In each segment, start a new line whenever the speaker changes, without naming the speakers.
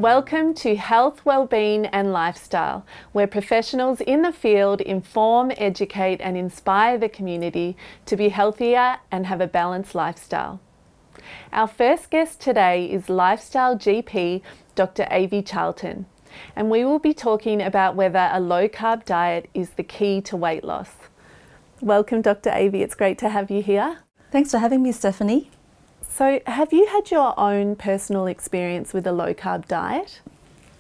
Welcome to Health, Wellbeing and Lifestyle, where professionals in the field inform, educate and inspire the community to be healthier and have a balanced lifestyle. Our first guest today is Lifestyle GP Dr. Avi Charlton, and we will be talking about whether a low-carb diet is the key to weight loss. Welcome, Dr. Avi. It's great to have you here.
Thanks for having me, Stephanie.
So, have you had your own personal experience with a low-carb diet?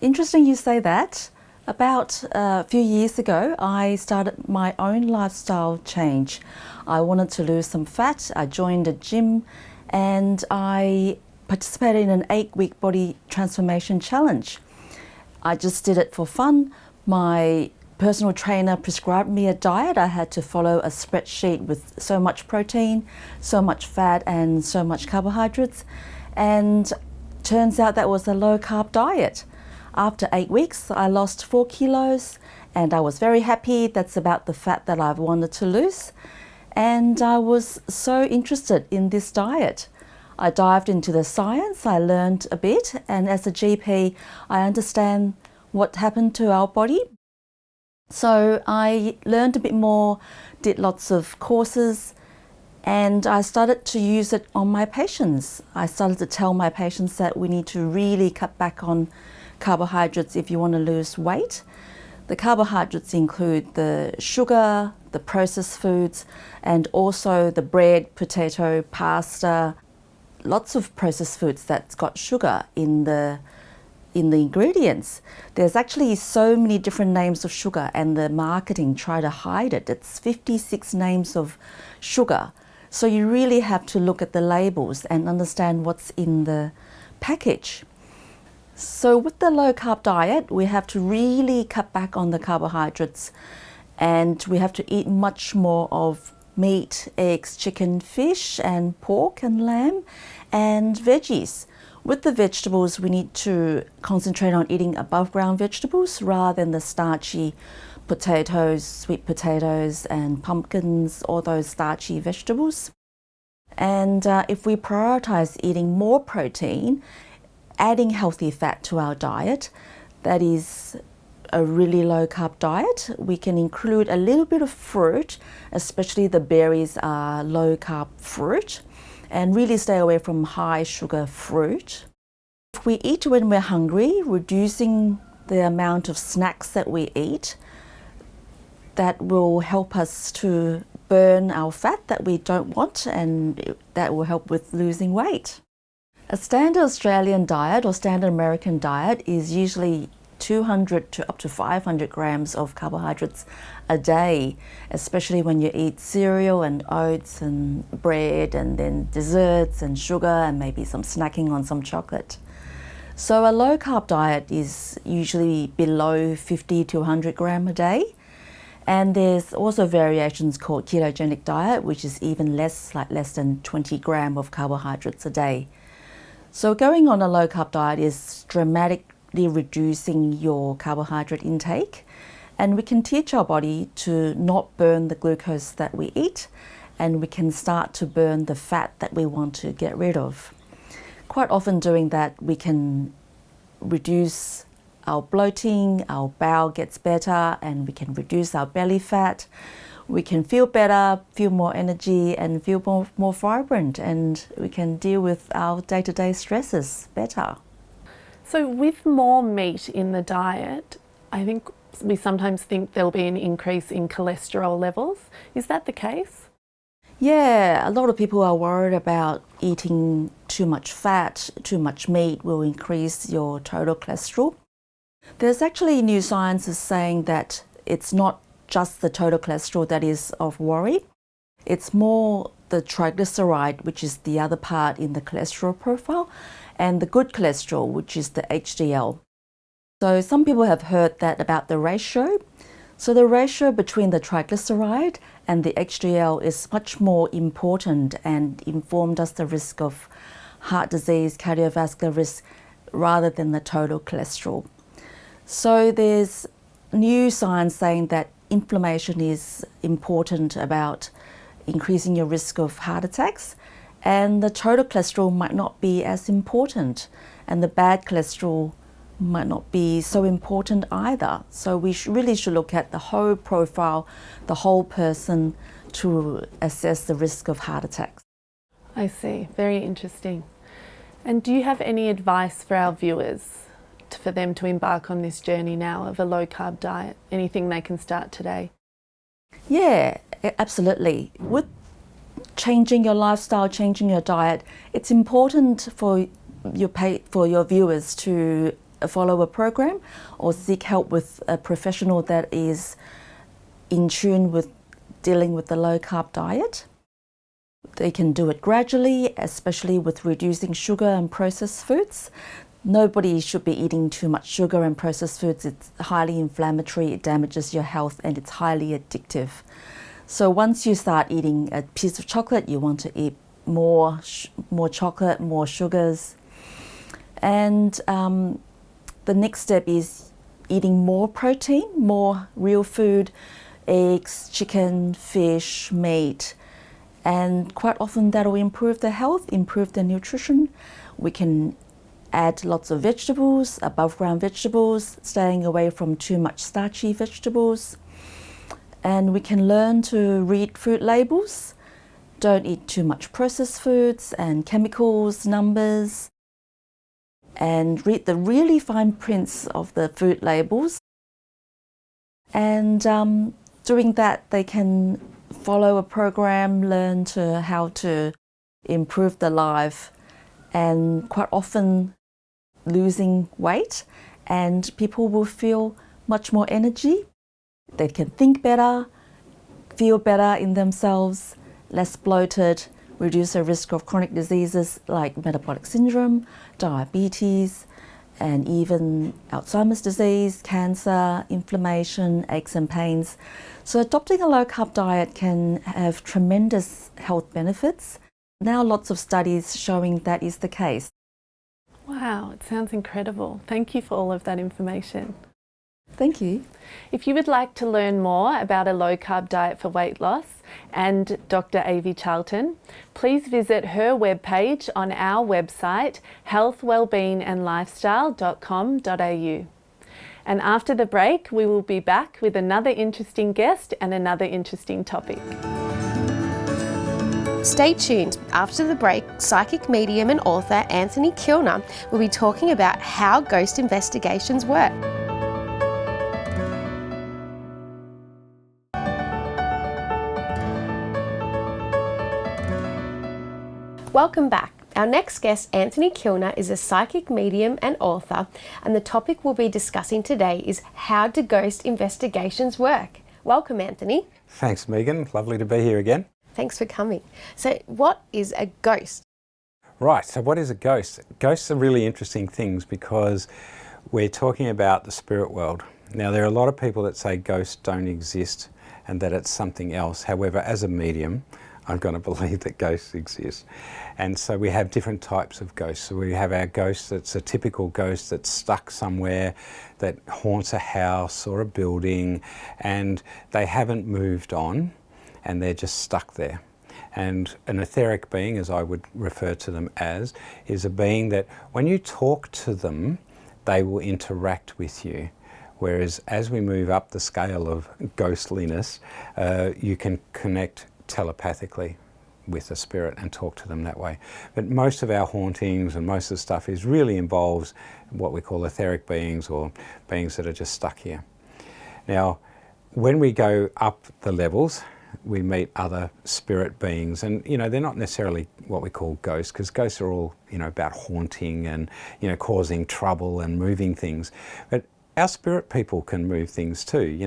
Interesting you say that. About a few years ago, I started my own lifestyle change. I wanted to lose some fat. I joined a gym and I participated in an 8-week body transformation challenge. I just did it for fun. My personal trainer prescribed me a diet. I had to follow a spreadsheet with so much protein, so much fat and so much carbohydrates, and turns out that was a low carb diet. After 8 weeks I lost 4 kilos and I was very happy. That's about the fat that I've wanted to lose, and I was so interested in this diet. I dived into the science, I learned a bit, and as a GP I understand what happened to our body. So I learned a bit more, did lots of courses, and I started to use it on my patients. I started to tell my patients that we need to really cut back on carbohydrates if you want to lose weight. The carbohydrates include the sugar, the processed foods, and also the bread, potato, pasta, lots of processed foods that's got sugar in the ingredients. There's actually so many different names of sugar and the marketing try to hide it. It's 56 names of sugar. So you really have to look at the labels and understand what's in the package. So with the low carb diet, we have to really cut back on the carbohydrates and we have to eat much more of meat, eggs, chicken, fish and pork and lamb and veggies. With the vegetables, we need to concentrate on eating above ground vegetables rather than the starchy potatoes, sweet potatoes and pumpkins, all those starchy vegetables. And if we prioritize eating more protein, adding healthy fat to our diet, that is a really low carb diet. We can include a little bit of fruit, especially the berries are low carb fruit, and really stay away from high sugar fruit. If we eat when we're hungry, reducing the amount of snacks that we eat, that will help us to burn our fat that we don't want, and that will help with losing weight. A standard Australian diet or standard American diet is usually 200 to up to 500 grams of carbohydrates a day, especially when you eat cereal and oats and bread and then desserts and sugar and maybe some snacking on some chocolate. So a low carb diet is usually below 50 to 100 gram a day. And there's also variations called ketogenic diet, which is even less, like less than 20 gram of carbohydrates a day. So going on a low carb diet is dramatically reducing your carbohydrate intake, and we can teach our body to not burn the glucose that we eat, and we can start to burn the fat that we want to get rid of. Quite often doing that, we can reduce our bloating, our bowel gets better, and we can reduce our belly fat. We can feel better, feel more energy and feel more vibrant, and we can deal with our day-to-day stresses better.
So with more meat in the diet, I think we sometimes think there'll be an increase in cholesterol levels. Is that the case?
Yeah, a lot of people are worried about eating too much fat, too much meat will increase your total cholesterol. There's actually new science saying that it's not just the total cholesterol that is of worry. It's more the triglyceride, which is the other part in the cholesterol profile, and the good cholesterol, which is the HDL. So some people have heard that about the ratio. So the ratio between the triglyceride and the HDL is much more important and informed us the risk of heart disease, cardiovascular risk, rather than the total cholesterol. So there's new science saying that inflammation is important about increasing your risk of heart attacks, and the total cholesterol might not be as important, and the bad cholesterol might not be so important either. So we really should look at the whole profile, the whole person, to assess the risk of heart attacks.
I see. Very interesting. And do you have any advice for our viewers for them to embark on this journey now of a low-carb diet? Anything they can start today?
Yeah, absolutely. With changing your lifestyle, changing your diet, it's important for your viewers to follow a program or seek help with a professional that is in tune with dealing with the low-carb diet. They can do it gradually, especially with reducing sugar and processed foods. Nobody should be eating too much sugar and processed foods. It's highly inflammatory, it damages your health, and it's highly addictive. So once you start eating a piece of chocolate, you want to eat more chocolate, more sugars. And the next step is eating more protein, more real food, eggs, chicken, fish, meat. And quite often that will improve their health, improve their nutrition. We can add lots of vegetables, above ground vegetables, staying away from too much starchy vegetables. And we can learn to read food labels. Don't eat too much processed foods and chemicals, numbers. And read the really fine prints of the food labels. And doing that, they can follow a program, learn to how to improve their life, and quite often losing weight, and people will feel much more energy. They can think better, feel better in themselves, less bloated, reduce the risk of chronic diseases like metabolic syndrome, diabetes, and even Alzheimer's disease, cancer, inflammation, aches and pains. So adopting a low-carb diet can have tremendous health benefits. Now lots of studies showing that is the case.
Wow, it sounds incredible. Thank you for all of that information.
Thank you.
If you would like to learn more about a low-carb diet for weight loss and Dr. Avi Charlton, please visit her webpage on our website, healthwellbeingandlifestyle.com.au. And after the break, we will be back with another interesting guest and another interesting topic.
Stay tuned. After the break, psychic medium and author Anthony Kilner will be talking about how ghost investigations work. Welcome back. Our next guest, Anthony Kilner, is a psychic medium and author, and the topic we'll be discussing today is how do ghost investigations work? Welcome, Anthony.
Thanks, Megan. Lovely to be here again.
Thanks for coming. So, what is a ghost?
Right, so what is a ghost? Ghosts are really interesting things because we're talking about the spirit world. Now, there are a lot of people that say ghosts don't exist and that it's something else. However, as a medium, I'm going to believe that ghosts exist. And so we have different types of ghosts. So we have our ghost that's a typical ghost that's stuck somewhere, that haunts a house or a building, and they haven't moved on and they're just stuck there. And an etheric being, as I would refer to them as, is a being that when you talk to them, they will interact with you. Whereas as we move up the scale of ghostliness, you can connect telepathically with a spirit and talk to them that way. But most of our hauntings and most of the stuff really involves what we call etheric beings or beings that are just stuck here. Now, when we go up the levels, we meet other spirit beings, and they're not necessarily what we call ghosts, because ghosts are all about haunting and causing trouble and moving things. But our spirit people can move things too.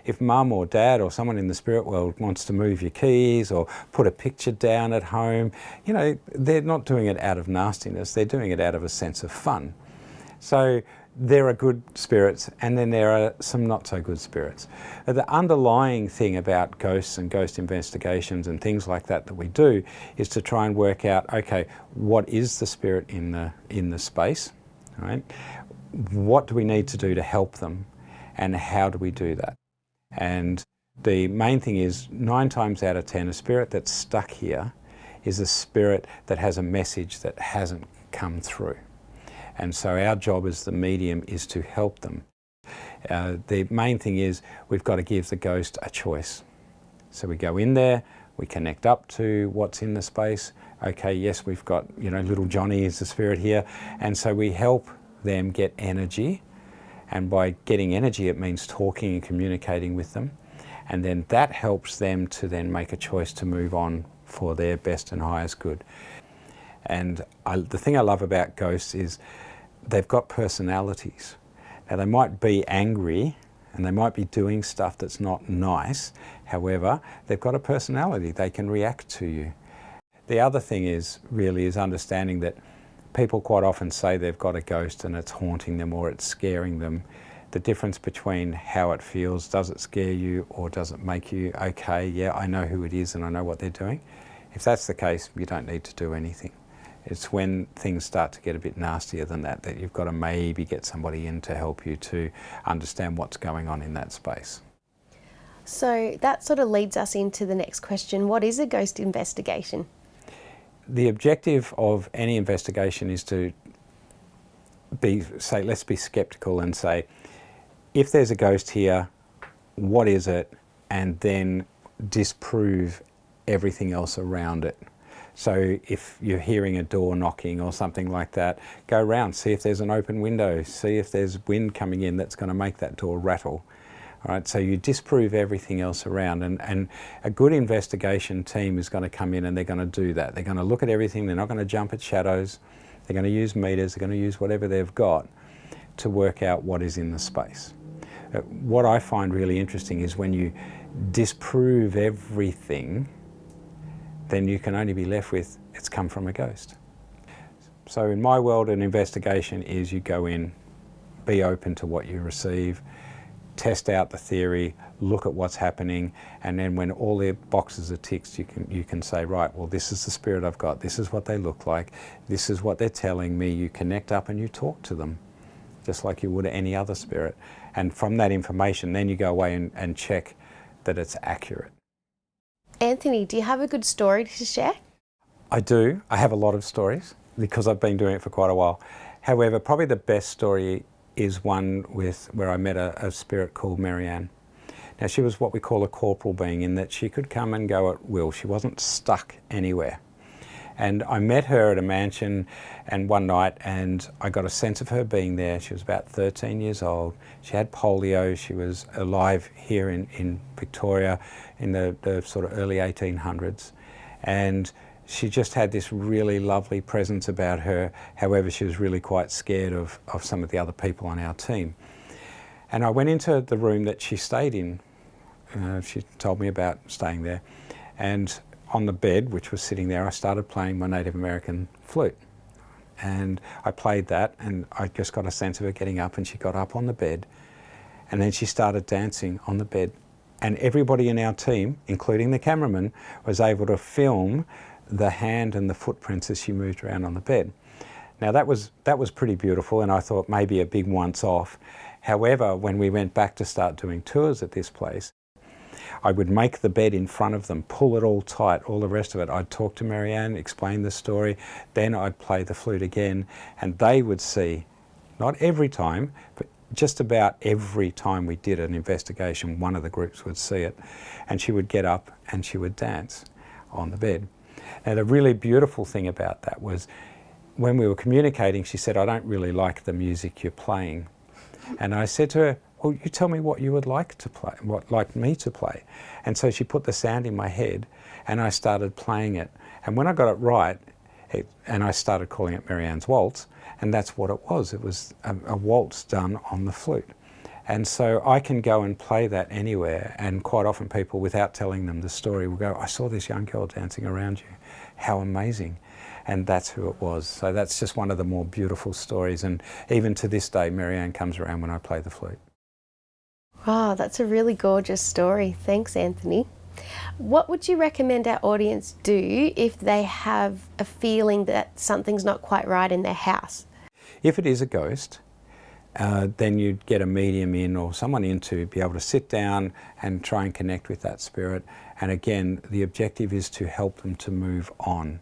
If mum or dad or someone in the spirit world wants to move your keys or put a picture down at home, they're not doing it out of nastiness, they're doing it out of a sense of fun. So there are good spirits and then there are some not so good spirits. The underlying thing about ghosts and ghost investigations and things like that we do is to try and work out, okay, what is the spirit in the space, right? What do we need to do to help them, and how do we do that? And the main thing is 9 times out of 10, a spirit that's stuck here is a spirit that has a message that hasn't come through. And so our job as the medium is to help them. The main thing is we've got to give the ghost a choice. So we go in there, we connect up to what's in the space. Okay, yes, we've got, little Johnny is the spirit here. And so we help them get energy. And by getting energy, it means talking and communicating with them. And then that helps them to then make a choice to move on for their best and highest good. And the thing I love about ghosts is they've got personalities. Now, they might be angry and they might be doing stuff that's not nice. However, they've got a personality. They can react to you. The other thing is understanding that people quite often say they've got a ghost and it's haunting them or it's scaring them. The difference between how it feels, does it scare you or does it make you, okay, yeah, I know who it is and I know what they're doing. If that's the case, you don't need to do anything. It's when things start to get a bit nastier than that you've got to maybe get somebody in to help you to understand what's going on in that space.
So that sort of leads us into the next question. What is a ghost investigation?
The objective of any investigation is to let's be skeptical and say, if there's a ghost here, what is it? And then disprove everything else around it. So if you're hearing a door knocking or something like that, go around, see if there's an open window, see if there's wind coming in that's going to make that door rattle. All right, so you disprove everything else around, and a good investigation team is going to come in and they're going to do that. They're going to look at everything, they're not going to jump at shadows, they're going to use meters, they're going to use whatever they've got to work out what is in the space. What I find really interesting is when you disprove everything, then you can only be left with, it's come from a ghost. So in my world, an investigation is you go in, be open to what you receive, test out the theory, look at what's happening, and then when all the boxes are ticked, you can say, right, well, this is the spirit I've got, this is what they look like, this is what they're telling me. You connect up and you talk to them, just like you would any other spirit. And from that information, then you go away and check that it's accurate.
Anthony, do you have a good story to share?
I do. I have a lot of stories because I've been doing it for quite a while. However, probably the best story is one where I met a spirit called Marianne. Now, she was what we call a corporal being, in that she could come and go at will. She wasn't stuck anywhere. And I met her at a mansion and one night, and I got a sense of her being there. She was about 13 years old. She had polio. She was alive here in Victoria in the sort of early 1800s. And she just had this really lovely presence about her. However, she was really quite scared of some of the other people on our team. And I went into the room that she stayed in. She told me about staying there. And on the bed, which was sitting there, I started playing my Native American flute. And I played that, and I just got a sense of her getting up, and she got up on the bed. And then she started dancing on the bed. And everybody in our team, including the cameraman, was able to film the hand and the footprints as she moved around on the bed. Now that was pretty beautiful, and I thought maybe a big once off. However, when we went back to start doing tours at this place, I would make the bed in front of them, pull it all tight, all the rest of it. I'd talk to Marianne, explain the story, then I'd play the flute again, and they would see, not every time, but just about every time we did an investigation, one of the groups would see it, and she would get up and she would dance on the bed. Now, the really beautiful thing about that was when we were communicating, she said, I don't really like the music you're playing. And I said to her, well, you tell me what you would like to play, what like me to play. And so she put the sound in my head and I started playing it. And when I got it right, and I started calling it Marianne's Waltz, and that's what it was. It was a waltz done on the flute. And so I can go and play that anywhere, and quite often people, without telling them the story, will go, I saw this young girl dancing around you. How amazing. And that's who it was. So that's just one of the more beautiful stories. And even to this day, Marianne comes around when I play the flute.
Wow, that's a really gorgeous story. Thanks, Anthony. What would you recommend our audience do if they have a feeling that something's not quite right in their house?
If it is a ghost, then you'd get a medium in or someone in to be able to sit down and try and connect with that spirit. And again, the objective is to help them to move on.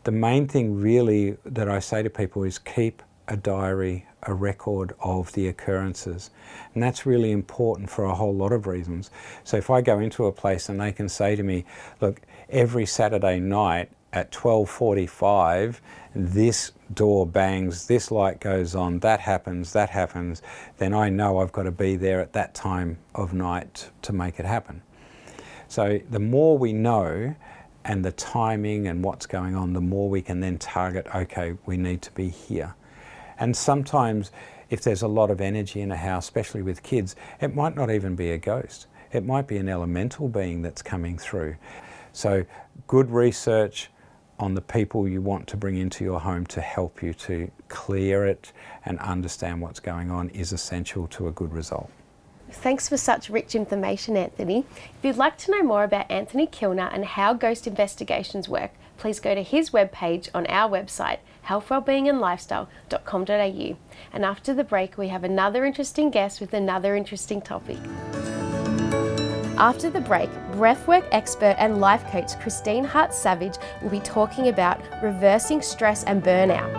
The main thing really that I say to people is keep a diary, a record of the occurrences. And that's really important for a whole lot of reasons. So if I go into a place and they can say to me, look, every Saturday night at 12:45, this door bangs, this light goes on, that happens, then I know I've got to be there at that time of night to make it happen. So the more we know and the timing and what's going on, the more we can then target, okay, we need to be here. And sometimes if there's a lot of energy in a house, especially with kids, it might not even be a ghost. It might be an elemental being that's coming through. So good research on the people you want to bring into your home to help you to clear it and understand what's going on is essential to a good result.
Thanks for such rich information, Anthony. If you'd like to know more about Anthony Kilner and how ghost investigations work, please go to his webpage on our website, healthwellbeingandlifestyle.com.au. And after the break, we have another interesting guest with another interesting topic. After the break, breathwork expert and life coach Christine Hart-Savage will be talking about reversing stress and burnout.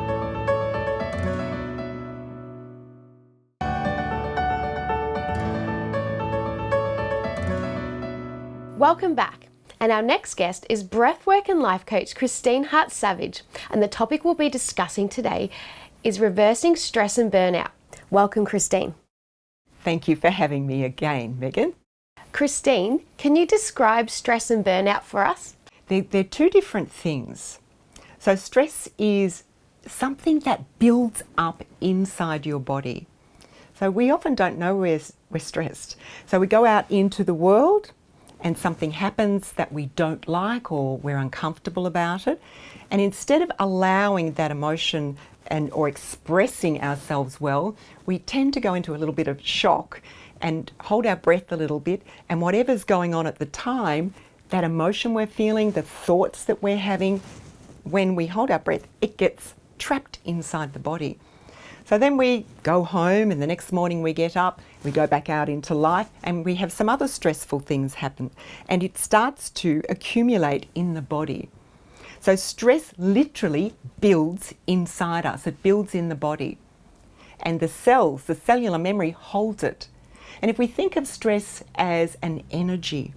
Welcome back. And our next guest is breathwork and life coach Christine Hart-Savage, and the topic we'll be discussing today is reversing stress and burnout. Welcome, Christine.
Thank you for having me again, Megan.
Christine, can you describe stress and burnout for us?
They're two different things. So stress is something that builds up inside your body. So we often don't know we're stressed. So we go out into the world and something happens that we don't like or we're uncomfortable about it. And instead of allowing that emotion or expressing ourselves well, we tend to go into a little bit of shock and hold our breath a little bit, and whatever's going on at the time, that emotion we're feeling, the thoughts that we're having, when we hold our breath, it gets trapped inside the body. So then we go home and the next morning we get up, we go back out into life and we have some other stressful things happen and it starts to accumulate in the body. So stress literally builds inside us, it builds in the body. And the cells, the cellular memory holds it. And if we think of stress as an energy,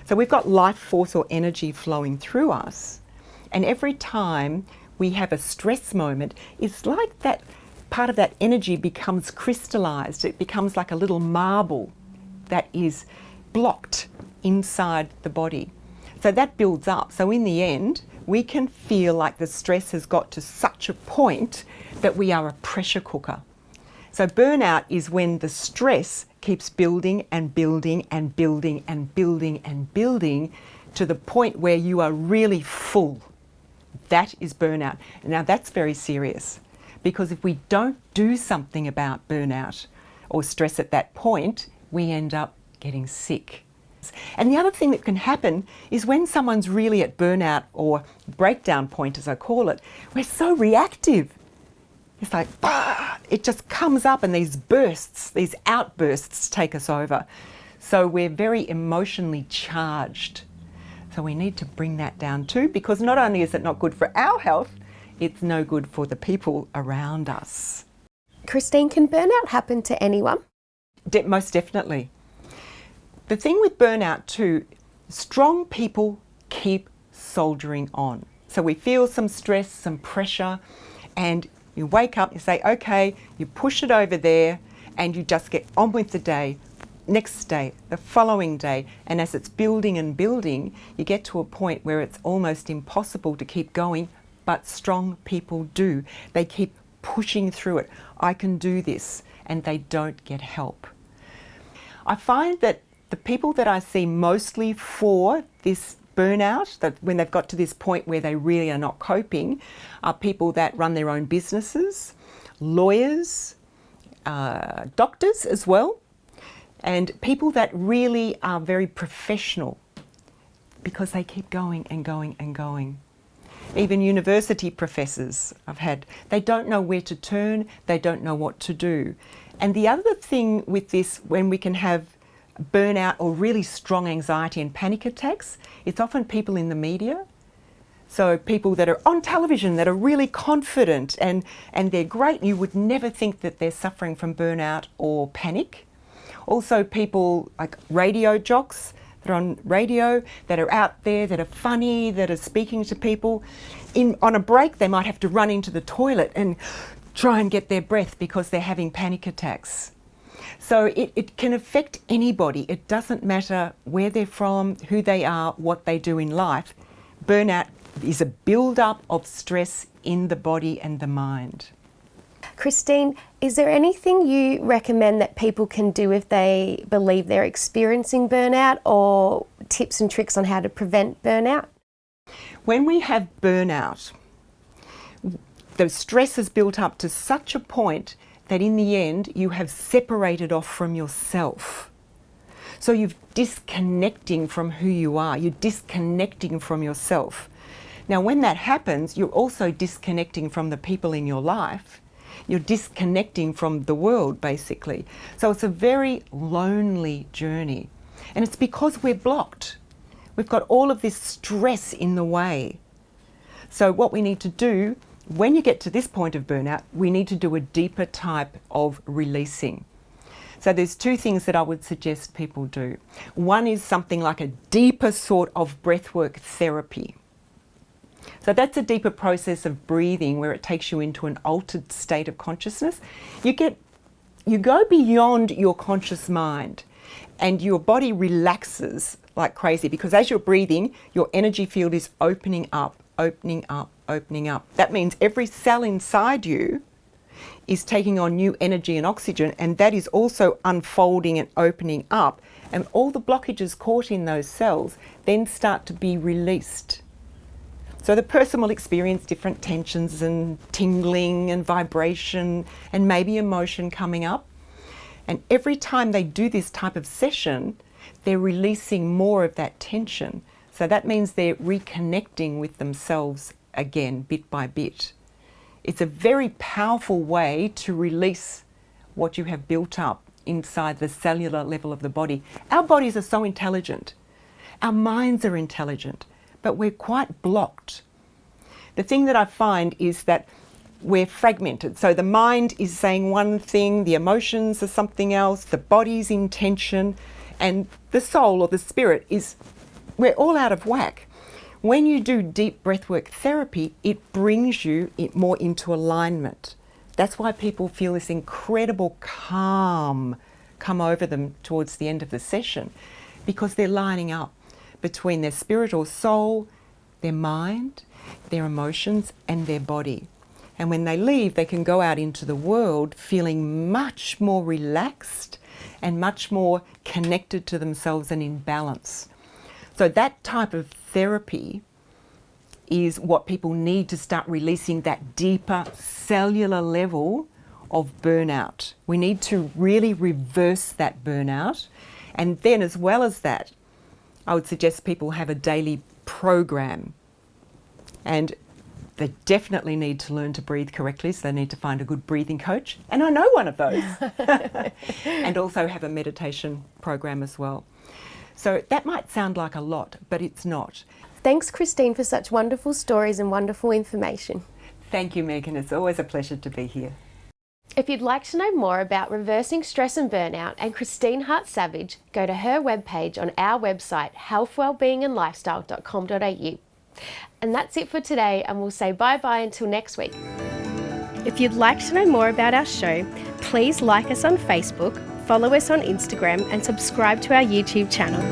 so we've got life force or energy flowing through us, and every time we have a stress moment, it's like that part of that energy becomes crystallized. It becomes like a little marble that is blocked inside the body. So that builds up. So in the end, we can feel like the stress has got to such a point that we are a pressure cooker. So burnout is when the stress keeps building and building and building and building and building to the point where you are really full. That is burnout. Now that's very serious, because if we don't do something about burnout or stress at that point, we end up getting sick. And the other thing that can happen is when someone's really at burnout or breakdown point, as I call it, we're so reactive. It's like, it just comes up and these bursts, these outbursts take us over. So we're very emotionally charged. So we need to bring that down too, because not only is it not good for our health, it's no good for the people around us.
Christine, can burnout happen to anyone?
Most definitely. The thing with burnout too, strong people keep soldiering on. So we feel some stress, some pressure, and you wake up, you say, okay, you push it over there and you just get on with the day, next day, the following day. And as it's building and building, you get to a point where it's almost impossible to keep going, but strong people do. They keep pushing through it. I can do this, and they don't get help. I find that the people that I see mostly for this burnout, that when they've got to this point where they really are not coping, are people that run their own businesses, lawyers, doctors as well, and people that really are very professional because they keep going and going and going. Even university professors I've had, they don't know where to turn, they don't know what to do. And the other thing with this, when we can have burnout or really strong anxiety and panic attacks, it's often people in the media. So people that are on television that are really confident and they're great, you would never think that they're suffering from burnout or panic. Also people like radio jocks that are on radio, that are out there, that are funny, that are speaking to people. On a break they might have to run into the toilet and try and get their breath because they're having panic attacks. So it can affect anybody. It doesn't matter where they're from, who they are, what they do in life. Burnout is a build-up of stress in the body and the mind.
Christine, is there anything you recommend that people can do if they believe they're experiencing burnout, or tips and tricks on how to prevent burnout?
When we have burnout, the stress is built up to such a point that in the end you have separated off from yourself. So you're disconnecting from who you are, you're disconnecting from yourself. Now when that happens, you're also disconnecting from the people in your life. You're disconnecting from the world, basically. So it's a very lonely journey. And it's because we're blocked. We've got all of this stress in the way. So what we need to do, when you get to this point of burnout, we need to do a deeper type of releasing. So there's two things that I would suggest people do. One is something like a deeper sort of breathwork therapy. So that's a deeper process of breathing where it takes you into an altered state of consciousness. You go beyond your conscious mind and your body relaxes like crazy, because as you're breathing, your energy field is opening up, opening up, opening up. That means every cell inside you is taking on new energy and oxygen, and that is also unfolding and opening up, and all the blockages caught in those cells then start to be released. So the person will experience different tensions and tingling and vibration and maybe emotion coming up. And every time they do this type of session, they're releasing more of that tension. So that means they're reconnecting with themselves again, bit by bit. It's a very powerful way to release what you have built up inside the cellular level of the body. Our bodies are so intelligent. Our minds are intelligent, but we're quite blocked. The thing that I find is that we're fragmented. So the mind is saying one thing, the emotions are something else, the body's in tension, and the soul or the spirit we're all out of whack. When you do deep breathwork therapy, it brings you more into alignment. That's why people feel this incredible calm come over them towards the end of the session, because they're lining up between their spirit or soul, their mind, their emotions, and their body. And when they leave, they can go out into the world feeling much more relaxed and much more connected to themselves and in balance. So that type of therapy is what people need to start releasing, that deeper cellular level of burnout. We need to really reverse that burnout. And then as well as that, I would suggest people have a daily program. And they definitely need to learn to breathe correctly, so they need to find a good breathing coach. And I know one of those. And also have a meditation program as well. So that might sound like a lot, but it's not.
Thanks, Christine, for such wonderful stories and wonderful information.
Thank you, Megan. It's always a pleasure to be here.
If you'd like to know more about reversing stress and burnout and Christine Hart-Savage, go to her webpage on our website, healthwellbeingandlifestyle.com.au. And that's it for today, and we'll say bye-bye until next week. If you'd like to know more about our show, please like us on Facebook, follow us on Instagram, and subscribe to our YouTube channel.